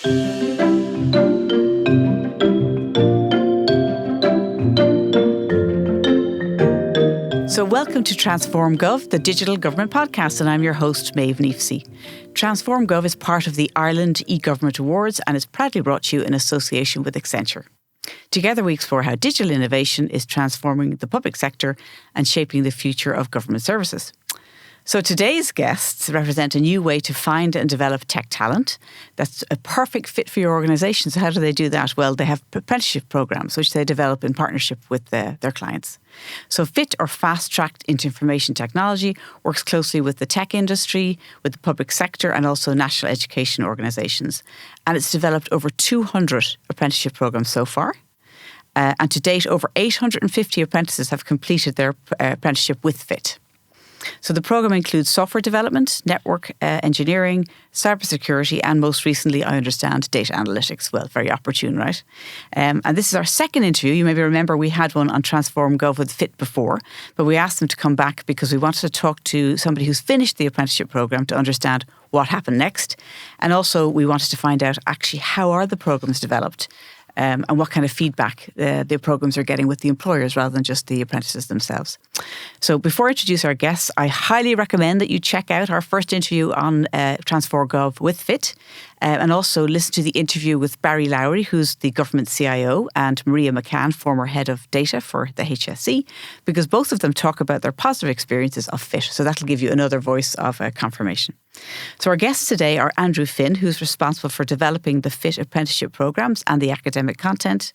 So welcome to Transform Gov, the digital government podcast, and I'm your host, Maeve Neefsey. Transform Gov is part of the Ireland e-Government Awards and is proudly brought to you in association with Accenture. Together we explore how digital innovation is transforming the public sector and shaping the future of government services. So today's guests represent a new way to find and develop tech talent that's a perfect fit for your organisation. So how do they do that? Well, they have apprenticeship programmes which they develop in partnership with their clients. So FIT, or Fast Track into Information Technology, works closely with the tech industry, with the public sector and also national education organisations. And it's developed over 200 apprenticeship programmes so far. And to date, over 850 apprentices have completed their apprenticeship with FIT. So the programme includes software development, network engineering, cybersecurity, and most recently, I understand, data analytics. Well, very opportune, right? And this is our second interview. You maybe remember we had one on Transform Gov with FIT before, but we asked them to come back because we wanted to talk to somebody who's finished the apprenticeship programme to understand what happened next. And also we wanted to find out actually how are the programmes developed and what kind of feedback the programmes are getting with the employers rather than just the apprentices themselves. So before I introduce our guests, I highly recommend that you check out our first interview on Transform Gov with FIT and also listen to the interview with Barry Lowry, who's the government CIO, and Maria McCann, former head of data for the HSE, because both of them talk about their positive experiences of FIT. So that'll give you another voice of confirmation. So our guests today are Andrew Finn, who's responsible for developing the FIT apprenticeship programmes and the academic content,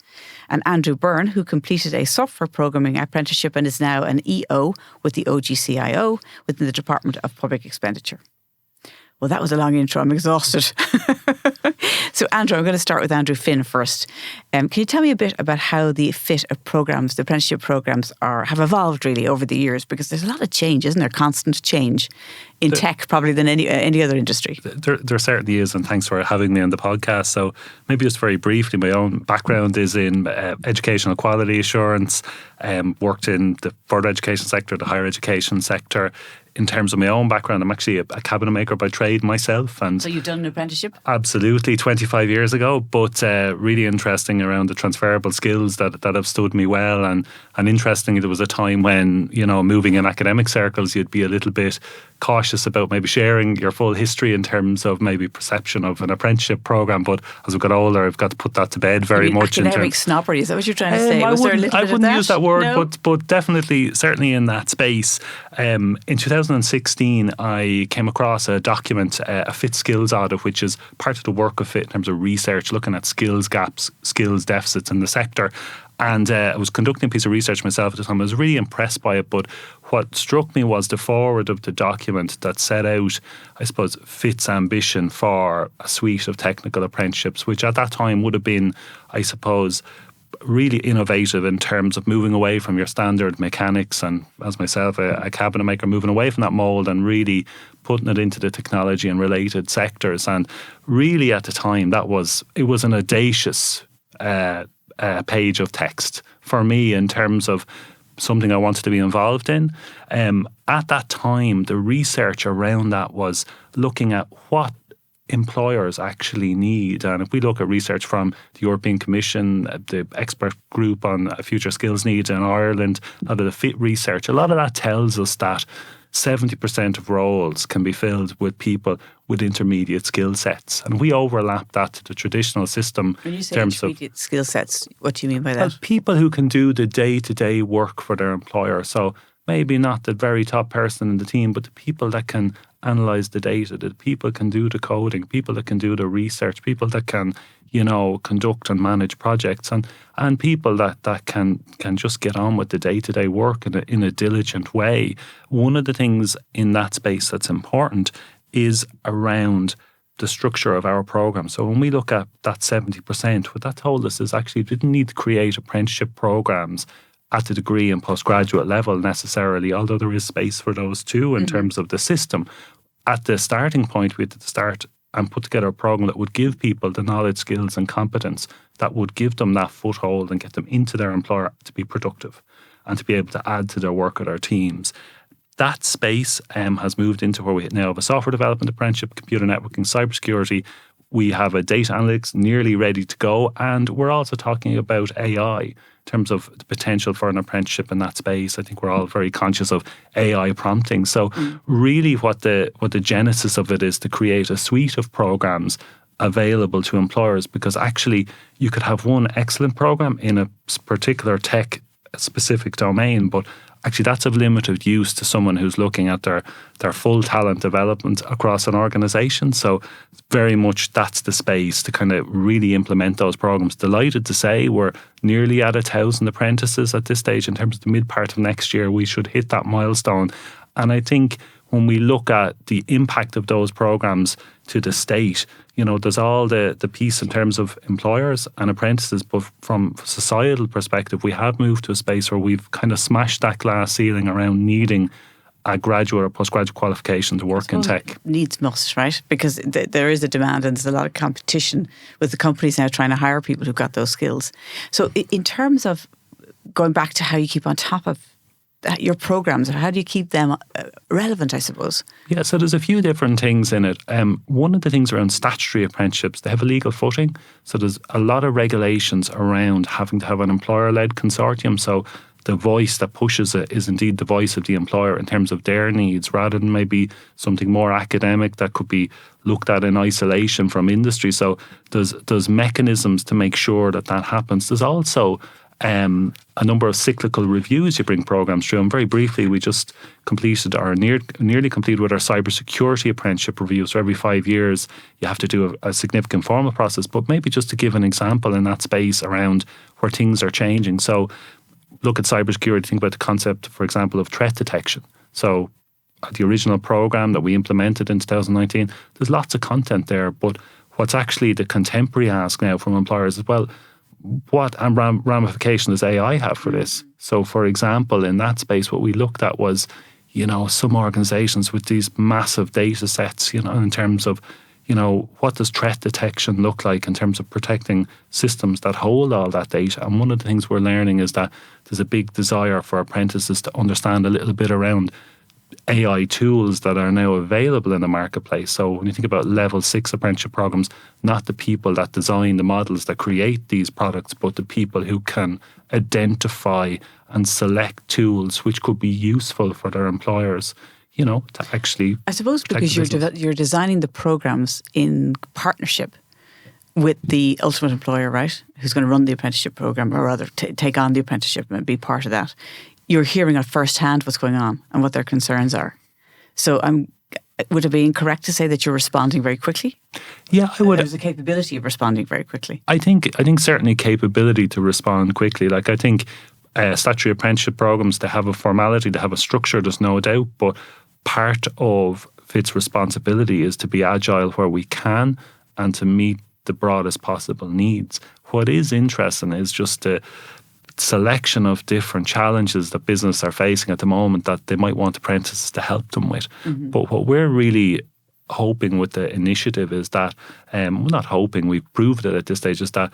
and Andrew Byrne, who completed a software programming apprenticeship and is now an EO with the OGCIO within the Department of Public Expenditure. Well, that was a long intro. I'm exhausted. So, Andrew, I'm going to start with Andrew Finn first. Can you tell me a bit about how the FIT programmes, the apprenticeship programmes, have evolved really over the years? Because there's a lot of change, isn't there? Constant change in tech, probably than any other industry. There certainly is, and thanks for having me on the podcast. So, maybe just very briefly, my own background is in educational quality assurance. Worked in the further education sector, the higher education sector. In terms of my own background, I'm actually a cabinet maker by trade myself. And so you've done an apprenticeship? Absolutely, 25 years ago, but really interesting around the transferable skills that have stood me well. And interestingly, there was a time when, moving in academic circles, you'd be a little bit cautious about maybe sharing your full history in terms of maybe perception of an apprenticeship programme. But as I've got older, I've got to put that to bed very much. Academic snobbery, is that what you're trying to say? I wouldn't use that word, no? but definitely, certainly in that space. In 2016, I came across a document, a FIT skills audit, which is part of the work of FIT in terms of research, looking at skills gaps, skills deficits in the sector. And I was conducting a piece of research myself at the time. I was really impressed by it, but what struck me was the foreword of the document that set out, I suppose, FIT's ambition for a suite of technical apprenticeships, which at that time would have been, I suppose, really innovative in terms of moving away from your standard mechanics and, as myself, a cabinet maker, moving away from that mould and really putting it into the technology and related sectors. And really at the time, it was an audacious page of text for me in terms of something I wanted to be involved in. At that time, the research around that was looking at what employers actually need. And if we look at research from the European Commission, the expert group on future skills needs in Ireland, a lot of the FIT research, a lot of that tells us that 70% of roles can be filled with people with intermediate skill sets. And we overlap that to the traditional system. When you say intermediate skill sets, what do you mean by that? Well, people who can do the day-to-day work for their employer. So maybe not the very top person in the team, but the people that can analyse the data, the people can do the coding, people that can do the research, people that can, conduct and manage projects, and people that can just get on with the day-to-day work in a diligent way. One of the things in that space that's important is around the structure of our programme. So when we look at that 70%, what that told us is actually we didn't need to create apprenticeship programmes at the degree and postgraduate level necessarily, although there is space for those too in terms of the system. At the starting point, we had to start and put together a programme that would give people the knowledge, skills and competence that would give them that foothold and get them into their employer to be productive and to be able to add to their work or their teams. That space has moved into where we now have a software development apprenticeship, computer networking, cybersecurity. We have a data analytics nearly ready to go. And we're also talking about AI in terms of the potential for an apprenticeship in that space. I think we're all very conscious of AI prompting. So really what the genesis of it is to create a suite of programs available to employers, because actually you could have one excellent program in a particular tech specific domain, but actually that's of limited use to someone who's looking at their full talent development across an organisation. So very much that's the space to kind of really implement those programs. Delighted to say we're nearly at 1,000 apprentices at this stage. In terms of the mid part of next year, we should hit that milestone. And I think when we look at the impact of those programs to the state, there's all the piece in terms of employers and apprentices, but from a societal perspective, we have moved to a space where we've kind of smashed that glass ceiling around needing a graduate or postgraduate qualification to work in tech. Needs must, right? Because there is a demand and there's a lot of competition with the companies now trying to hire people who've got those skills. So in terms of going back to how you keep on top of your programs, or how do you keep them relevant, I suppose? Yeah, so there's a few different things in it. One of the things around statutory apprenticeships, they have a legal footing. So there's a lot of regulations around having to have an employer-led consortium. So the voice that pushes it is indeed the voice of the employer in terms of their needs, rather than maybe something more academic that could be looked at in isolation from industry. So there's mechanisms to make sure that happens. There's also a number of cyclical reviews you bring programs through. And very briefly, we just completed or nearly completed with our cybersecurity apprenticeship review. So every 5 years, you have to do a significant formal process. But maybe just to give an example in that space around where things are changing. So look at cybersecurity, think about the concept, for example, of threat detection. So the original program that we implemented in 2019, there's lots of content there. But what's actually the contemporary ask now from employers as well, what ramification does AI have for this? So, for example, in that space, what we looked at was, some organizations with these massive data sets, in terms of, what does threat detection look like in terms of protecting systems that hold all that data? And one of the things we're learning is that there's a big desire for apprentices to understand a little bit around AI tools that are now available in the marketplace. So when you think about level 6 apprenticeship programs, not the people that design the models that create these products, but the people who can identify and select tools which could be useful for their employers, to actually, I suppose, because you're designing the programs in partnership with the ultimate employer, right? Who's going to run the apprenticeship program, or rather take on the apprenticeship and be part of that. You're hearing at first hand what's going on and what their concerns are. So would it be incorrect to say that you're responding very quickly? Yeah, I would. There's a capability of responding very quickly. I think certainly capability to respond quickly. Like, I think statutory apprenticeship programs, they have a formality, they have a structure, there's no doubt, but part of its responsibility is to be agile where we can and to meet the broadest possible needs. What is interesting is just the selection of different challenges that business are facing at the moment that they might want apprentices to help them with. Mm-hmm. But what we're really hoping with the initiative is that, we're not hoping, we've proved it at this stage, is that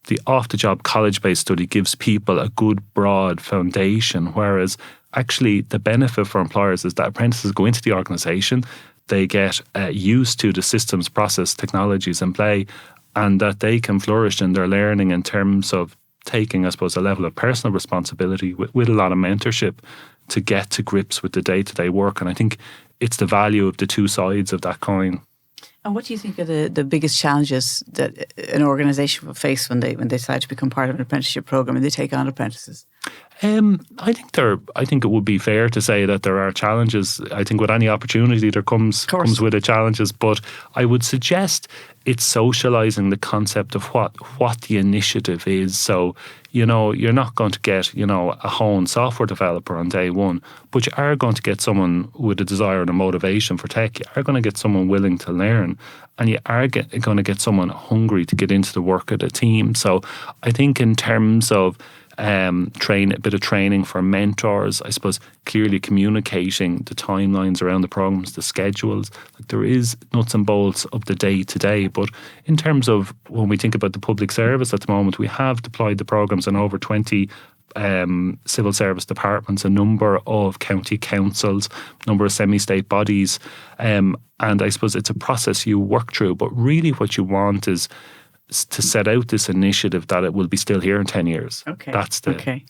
the off-the-job college-based study gives people a good broad foundation, whereas actually the benefit for employers is that apprentices go into the organisation, they get used to the systems, process, technologies in play, and that they can flourish in their learning in terms of taking, I suppose, a level of personal responsibility with a lot of mentorship to get to grips with the day-to-day work. And I think it's the value of the two sides of that coin. And what do you think are the biggest challenges that an organisation will face when they decide to become part of an apprenticeship program and they take on apprentices? I think it would be fair to say that there are challenges. I think with any opportunity there comes with the challenges, but I would suggest it's socialising the concept of what the initiative is. So, you're not going to get, a honed software developer on day one, but you are going to get someone with a desire and a motivation for tech. You are going to get someone willing to learn, and you are going to get someone hungry to get into the work of the team. So I think in terms of a bit of training for mentors, I suppose clearly communicating the timelines around the programs, the schedules, like there is nuts and bolts of the day to day. But in terms of when we think about the public service at the moment, we have deployed the programs in over 20 civil service departments, a number of county councils, a number of semi-state bodies. And I suppose it's a process you work through. But really what you want is to set out this initiative that it will be still here in 10 years. Okay. That's the... Okay.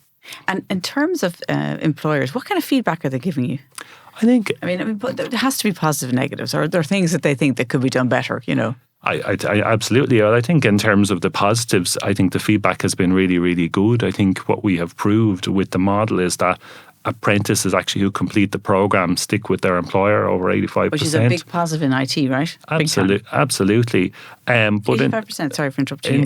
And in terms of employers, what kind of feedback are they giving you? I mean, but there has to be positive and negatives, or there are things that they think that could be done better, I absolutely. I think in terms of the positives, I think the feedback has been really, really good. I think what we have proved with the model is that apprentices actually who complete the program stick with their employer over 85%. Which is a big positive in IT, right? Absolutely. But 85%, sorry for interrupting you. In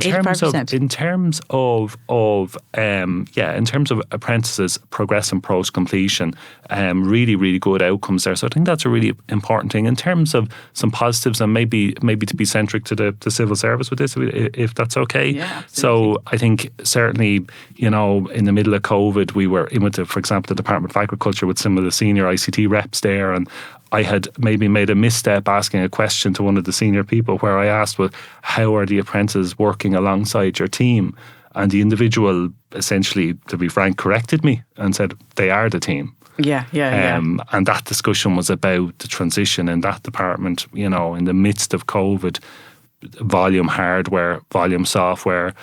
terms of apprentices progressing post completion, really, really good outcomes there. So I think that's a really important thing. In terms of some positives, and maybe to be centric to the civil service with this, if that's okay. Yeah, absolutely. So I think certainly, in the middle of COVID, we were in with, for example, the Department of Agriculture with some of the senior ICT reps there, and I had maybe made a misstep asking a question to one of the senior people where I asked, well, how are the apprentices working alongside your team? And the individual essentially, to be frank, corrected me and said, they are the team. Yeah. And that discussion was about the transition in that department, in the midst of COVID, volume hardware, volume software,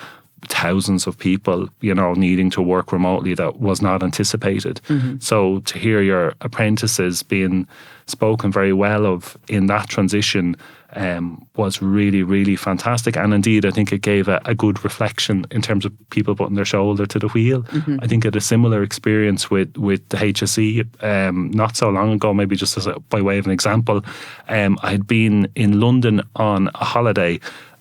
thousands of people, needing to work remotely that was not anticipated. Mm-hmm. So to hear your apprentices being spoken very well of in that transition was really, really fantastic. And indeed, I think it gave a good reflection in terms of people putting their shoulder to the wheel. Mm-hmm. I think I had a similar experience with the HSE not so long ago, maybe just by way of an example. I had been in London on a holiday,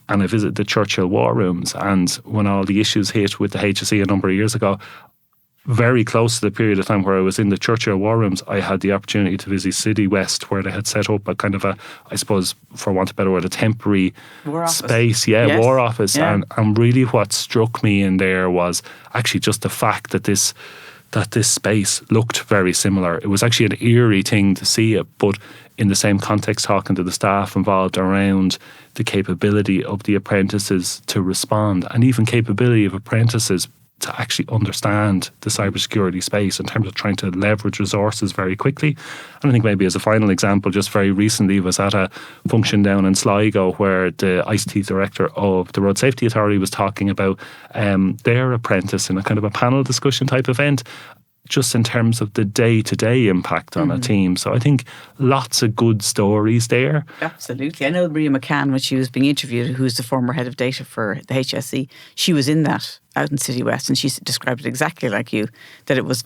and I visited the Churchill War Rooms. And when all the issues hit with the HSE a number of years ago, very close to the period of time where I was in the Churchill War Rooms, I had the opportunity to visit City West, where they had set up a kind of I suppose, for want of a better word, a temporary war space. Yes. War office. Yeah. And really what struck me in there was actually just the fact that this space looked very similar. It was actually an eerie thing to see it, but in the same context, talking to the staff involved around the capability of the apprentices to respond, and even capability of apprentices to actually understand the cybersecurity space in terms of trying to leverage resources very quickly. And I think maybe as a final example, just very recently was at a function down in Sligo where the ICT director of the Road Safety Authority was talking about their apprentice in a kind of a panel discussion type event, just in terms of the day-to-day impact on a team. So I think lots of good stories there. Absolutely. I know Maria McCann, when she was being interviewed, who's the former head of data for the HSE, she was in that out in City West, and she described it exactly like you, that it was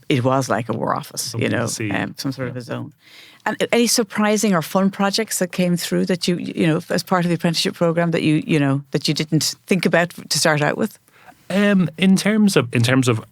like a war office, some sort of a zone. And any surprising or fun projects that came through that you as part of the apprenticeship program that you didn't think about to start out with? In terms of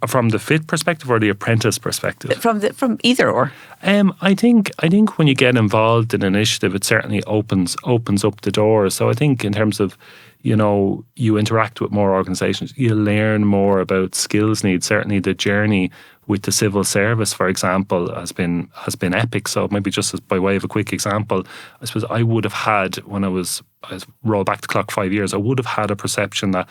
from the fit perspective or the apprentice perspective? From either or. I think when you get involved in an initiative, it certainly opens up the door. So I think in terms of you interact with more organisations, you learn more about skills needs. Certainly the journey with the civil service, for example, has been epic. So maybe just as by way of a quick example, I suppose I would have had, when I roll back the clock 5 years, I would have had a perception that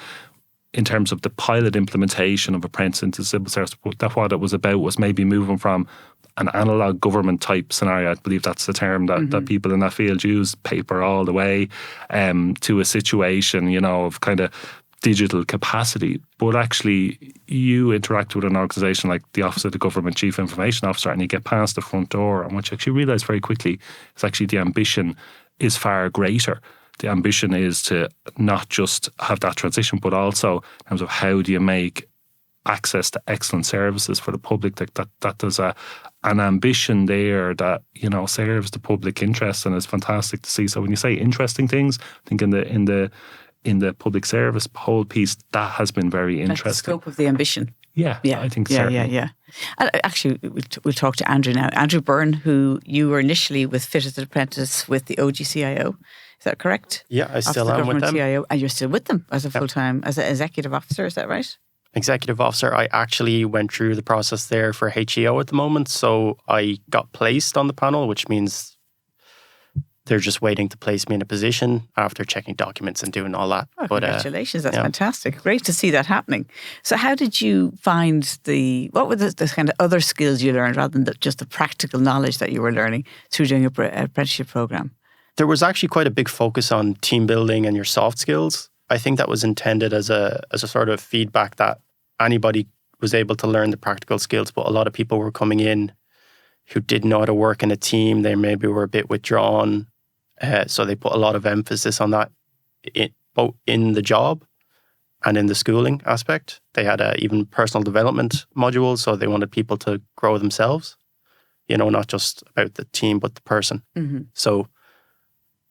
in terms of the pilot implementation of apprentice into civil service, that what it was about was maybe moving from an analog government type scenario, I believe that's the term that people in that field use, paper all the way, to a situation, of kind of digital capacity. But actually, you interact with an organisation like the Office of the Government Chief Information Officer, and you get past the front door, and what you actually realise very quickly is actually the ambition is far greater. The ambition is to not just have that transition, but also in terms of how do you make access to excellent services for the public, that there's an ambition there that serves the public interest, and is fantastic to see. So when you say interesting things, I think in the public service whole piece, that has been very interesting. That's the scope of the ambition. Yeah, I think so. Yeah. And actually, we'll talk to Andrew now. Andrew Byrne, who you were initially with Fit as an Apprentice with the OGCIO. Is that correct? Yeah, I still am with them. CIO, and you're still with them as a full-time, as an executive officer, is that right? Executive officer. I actually went through the process there for HEO at the moment. So I got placed on the panel, which means they're just waiting to place me in a position after checking documents and doing all that. Oh, congratulations. That's fantastic. Great to see that happening. So how did you find what were the kind of other skills you learned rather than just the practical knowledge that you were learning through doing an apprenticeship program? There was actually quite a big focus on team building and your soft skills. I think that was intended as a sort of feedback that anybody was able to learn the practical skills, but a lot of people were coming in who didn't know how to work in a team. They maybe were a bit withdrawn. So they put a lot of emphasis on that, both in the job and in the schooling aspect. They had even personal development modules, so they wanted people to grow themselves, not just about the team, but the person. Mm-hmm. So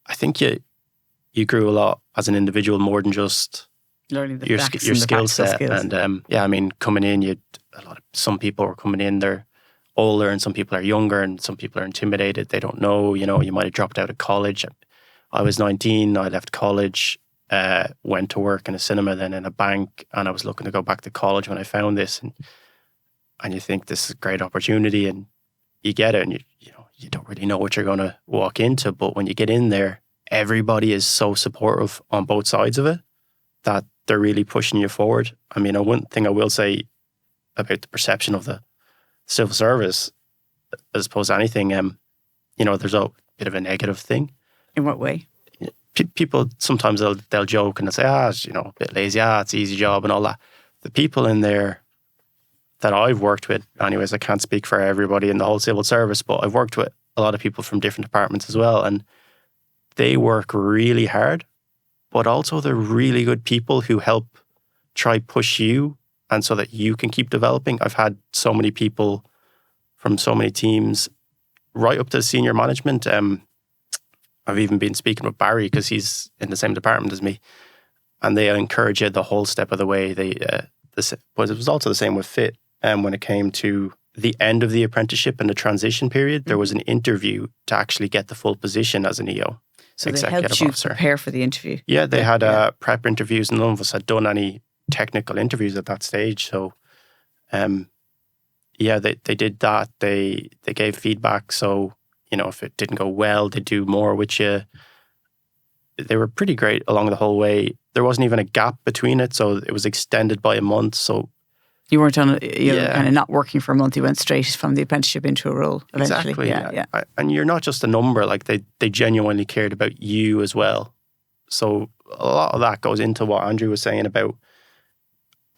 I think you grew a lot as an individual more than just learning your skill set. And coming in, some people were coming in, they're older and some people are younger and some people are intimidated. They don't know, you might have dropped out of college. I was 19, I left college, went to work in a cinema, then in a bank, and I was looking to go back to college when I found this. And you think this is a great opportunity and you get it and you don't really know what you're going to walk into. But when you get in there, everybody is so supportive on both sides of it that they're really pushing you forward. I mean, one thing I will say about the perception of the civil service, as opposed to anything, there's a bit of a negative thing. In what way? People sometimes they'll joke and they'll say, it's, a bit lazy, it's an easy job and all that. The people in there that I've worked with, anyways, I can't speak for everybody in the whole civil service, but I've worked with a lot of people from different departments as well, and they work really hard, but also they're really good people who help try push you and so that you can keep developing. I've had so many people from so many teams right up to senior management. I've even been speaking with Barry because he's in the same department as me, and they encourage you the whole step of the way. But it was also the same with FIT. When it came to the end of the apprenticeship and the transition period, there was an interview to actually get the full position as an EO. So they helped you prepare for the interview? Yeah, they had prep interviews, and none of us had done any technical interviews at that stage. So, they did that. They gave feedback. So, if it didn't go well, they'd do more with you. They were pretty great along the whole way. There wasn't even a gap between it, so it was extended by a month. So you weren't kind of not working for a month. You went straight from the apprenticeship into a role eventually. Exactly. Yeah. And you're not just a number. Like they genuinely cared about you as well. So a lot of that goes into what Andrew was saying about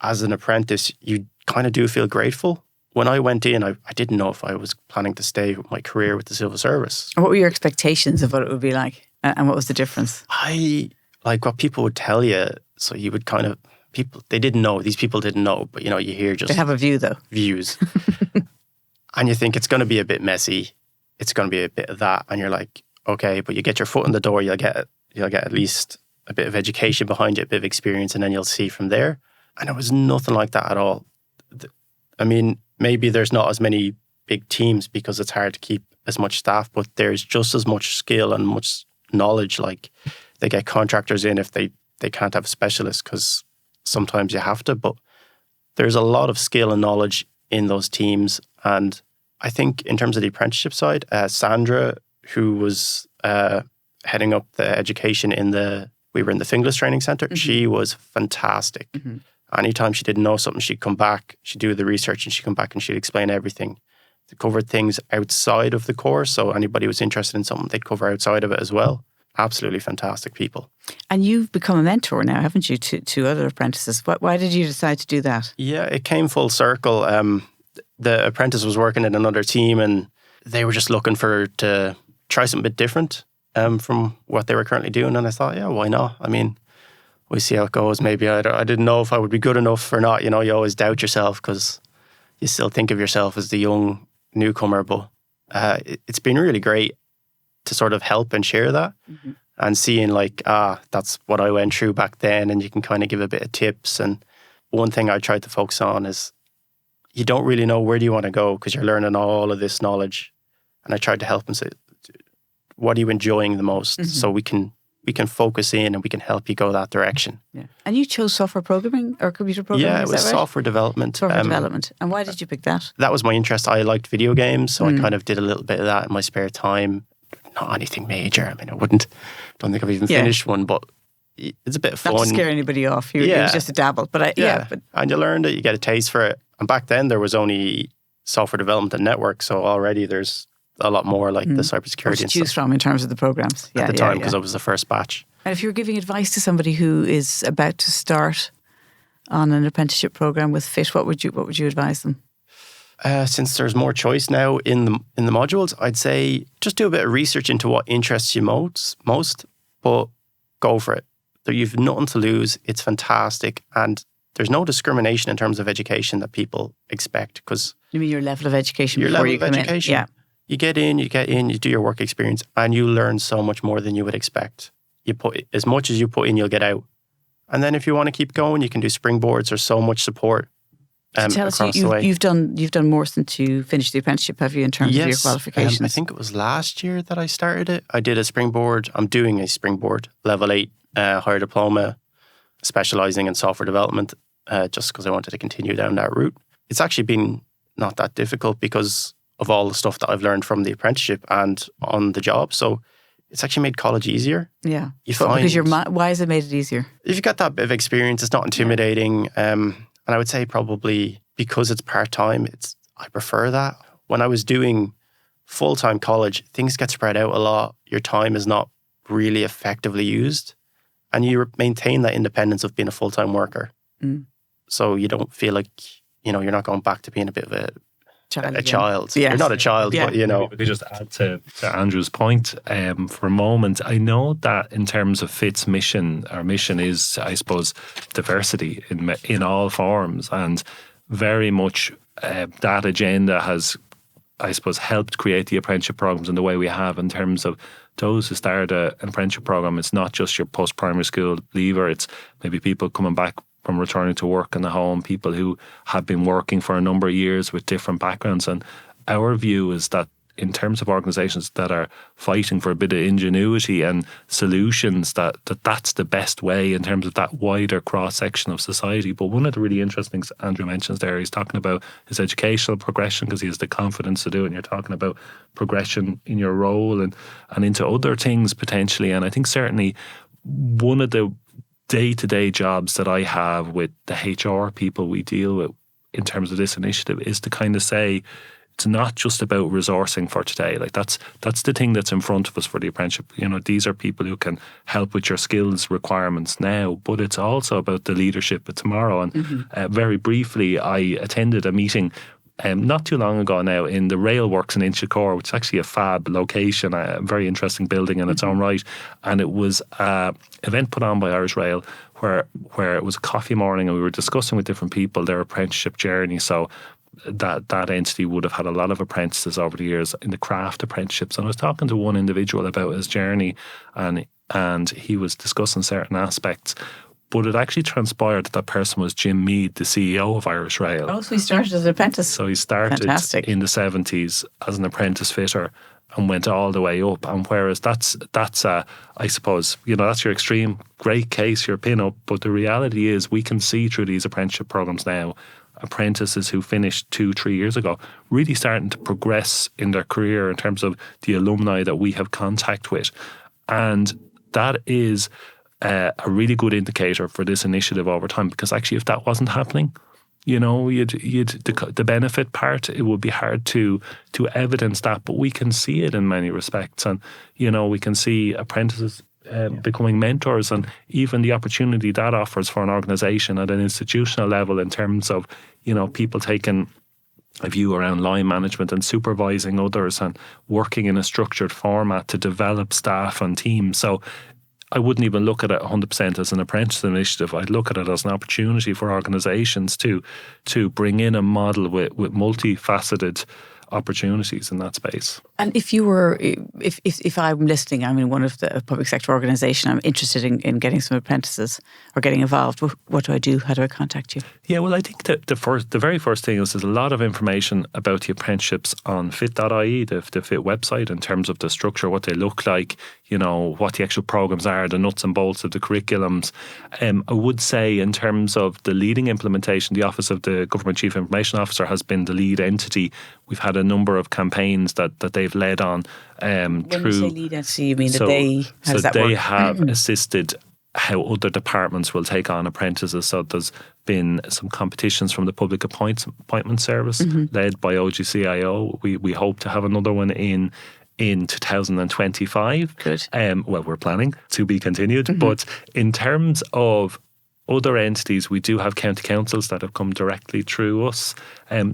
as an apprentice, you kind of do feel grateful. When I went in, I didn't know if I was planning to stay with my career with the civil service. What were your expectations of what it would be like? And what was the difference? Like what people would tell you. So you would kind of, they didn't know. These people didn't know. But, you hear just... They have a view, though. Views. And you think it's going to be a bit messy. It's going to be a bit of that. And you're like, okay, but you get your foot in the door. You'll get at least a bit of education behind you, a bit of experience, and then you'll see from there. And it was nothing like that at all. I mean, maybe there's not as many big teams because it's hard to keep as much staff, but there's just as much skill and much knowledge. Like they get contractors in if they can't have specialists because sometimes you have to, but there's a lot of skill and knowledge in those teams. And I think in terms of the apprenticeship side, Sandra, who was heading up the education we were in the Finglas Training Centre, mm-hmm. She was fantastic. Mm-hmm. Anytime she didn't know something, she'd come back, she'd do the research and she'd come back and she'd explain everything. They covered things outside of the course, so anybody who was interested in something, they'd cover outside of it as well. Absolutely fantastic people. And you've become a mentor now, haven't you, to other apprentices? Why did you decide to do that? Yeah, it came full circle. The apprentice was working in another team and they were just looking to try something a bit different from what they were currently doing. And I thought, yeah, why not? I mean, we'll see how it goes. Maybe I didn't know if I would be good enough or not. You always doubt yourself because you still think of yourself as the young newcomer. But it's been really great to sort of help and share that, mm-hmm. and seeing like, that's what I went through back then, and you can kind of give a bit of tips. And one thing I tried to focus on is you don't really know where do you want to go because you're learning all of this knowledge. And I tried to help them say, what are you enjoying the most? Mm-hmm. So we can focus in and we can help you go that direction. Yeah. And you chose software programming or computer programming? Yeah, it was software development. Software development. And why did you pick that? That was my interest. I liked video games, so I kind of did a little bit of that in my spare time. not anything major. I mean, don't think I've even finished one, but it's a bit of fun. Not to scare anybody off. It was just a dabble. But and you learned it, you get a taste for it. And back then there was only software development and network, so already there's a lot more like the cybersecurity to choose from in terms of the programs. At the time, because I was the first batch. And if you were giving advice to somebody who is about to start on an apprenticeship program with FIT, what would you advise them? Since there's more choice now in the modules, I'd say just do a bit of research into what interests you most, but go for it. You've nothing to lose. It's fantastic, and there's no discrimination in terms of education that people expect. Because you mean your level of education before you come in? Yeah. You get in, you do your work experience, and you learn so much more than you would expect. You put as much as you put in, you'll get out. And then if you want to keep going, you can do springboards. There's so much support. Tell us, you've done more since you finished the apprenticeship, have you, in terms of your qualifications? I think it was last year that I started it. I did a springboard. I'm doing a springboard, level 8 higher diploma, specialising in software development, just because I wanted to continue down that route. It's actually been not that difficult because of all the stuff that I've learned from the apprenticeship and on the job. So it's actually made college easier. Yeah. Why has it made it easier? If you've got that bit of experience, it's not intimidating. And I would say probably because it's part-time, I prefer that. When I was doing full-time college, things get spread out a lot. Your time is not really effectively used. And you maintain that independence of being a full-time worker. So you don't feel like, you're not going back to being a bit of a child. Yes. You're not a child, but If we just add to Andrew's point for a moment, I know that in terms of FIT's mission, our mission is, I suppose, diversity in all forms, and very much that agenda has, I suppose, helped create the apprenticeship programs in the way we have in terms of those who start an apprenticeship program. It's not just your post-primary school leaver, it's maybe people coming back from returning to work in the home, people who have been working for a number of years with different backgrounds. And our view is that in terms of organisations that are fighting for a bit of ingenuity and solutions, that's the best way in terms of that wider cross-section of society. But one of the really interesting things Andrew mentions there, he's talking about his educational progression because he has the confidence to do it, and you're talking about progression in your role and into other things potentially. And I think certainly one of the day-to-day jobs that I have with the HR people we deal with in terms of this initiative is to kind of say it's not just about resourcing for today. Like that's the thing that's in front of us for the apprenticeship. These are people who can help with your skills requirements now, but it's also about the leadership of tomorrow. And very briefly, I attended a meeting not too long ago now in the Railworks in Inchicore, which is actually a fab location, a very interesting building in its own right. And it was an event put on by Irish Rail where it was a coffee morning, and we were discussing with different people their apprenticeship journey. So that entity would have had a lot of apprentices over the years in the craft apprenticeships. And I was talking to one individual about his journey, and he was discussing certain aspects. But it actually transpired that person was Jim Mead, the CEO of Irish Rail. Oh, so he started as an apprentice. So he started in the 70s as an apprentice fitter and went all the way up. And whereas that's I suppose, that's your extreme, great case, your pin-up. But the reality is we can see through these apprenticeship programs now, apprentices who finished 2-3 years ago really starting to progress in their career in terms of the alumni that we have contact with. And that is a really good indicator for this initiative over time, because actually if that wasn't happening, the benefit part, it would be hard to evidence that, but we can see it in many respects. And we can see apprentices becoming mentors, and even the opportunity that offers for an organisation at an institutional level in terms of people taking a view around line management and supervising others and working in a structured format to develop staff and teams. So I wouldn't even look at it 100% as an apprentice initiative. I'd look at it as an opportunity for organisations to bring in a model with multifaceted opportunities in that space. And if I'm listening, I'm in one of the public sector organisation, I'm interested in getting some apprentices or getting involved, what do I do? How do I contact you? Yeah, well, I think the very first thing is there's a lot of information about the apprenticeships on fit.ie, the FIT website, in terms of the structure, what they look like, what the actual programs are, the nuts and bolts of the curriculums. I would say in terms of the leading implementation, the Office of the Government Chief Information Officer has been the lead entity. We've had a number of campaigns that they've they've led on When through. you say lead entity, you mean So, how does that they work? have assisted how other departments will take on apprentices. So there's been some competitions from the Public Appointment Service led by OGCIO. We hope to have another one in 2025. Good. Well, we're planning to be continued. But in terms of other entities, we do have county councils that have come directly through us.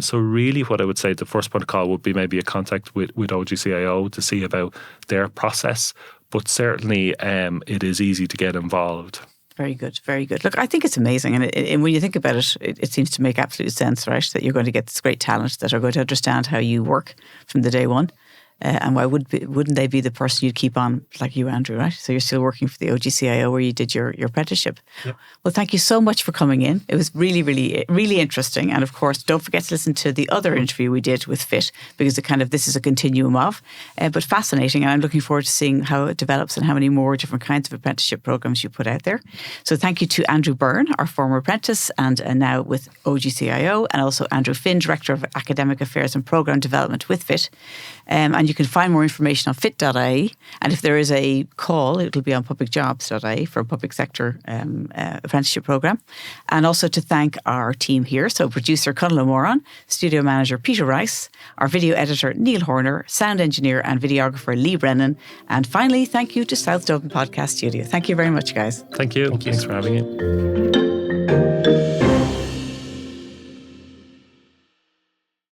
So really what I would say, the first point of call would be maybe a contact with OGCIO to see about their process. But certainly it is easy to get involved. Very good, very good. Look, I think it's amazing. And when you think about it, it seems to make absolute sense, right? That you're going to get this great talent that are going to understand how you work from the day one. And why wouldn't they be the person you'd keep on, like you, Andrew, right? So you're still working for the OGCIO where you did your apprenticeship. Yep. Well, thank you so much for coming in. It was really, really, really interesting. And of course, don't forget to listen to the other interview we did with FIT, because this is a continuum of, but fascinating. And I'm looking forward to seeing how it develops and how many more different kinds of apprenticeship programs you put out there. So thank you to Andrew Byrne, our former apprentice and now with OGCIO, and also Andrew Finn, Director of Academic Affairs and Programme Development with FIT. And you can find more information on fit.ie. And if there is a call, it'll be on publicjobs.ie for a public sector apprenticeship programme. And also to thank our team here. So producer Conal O'Moran, studio manager Peter Rice, our video editor Neil Horner, sound engineer and videographer Lee Brennan. And finally, thank you to South Dublin Podcast Studio. Thank you very much, guys. Thank you. Thanks for having me.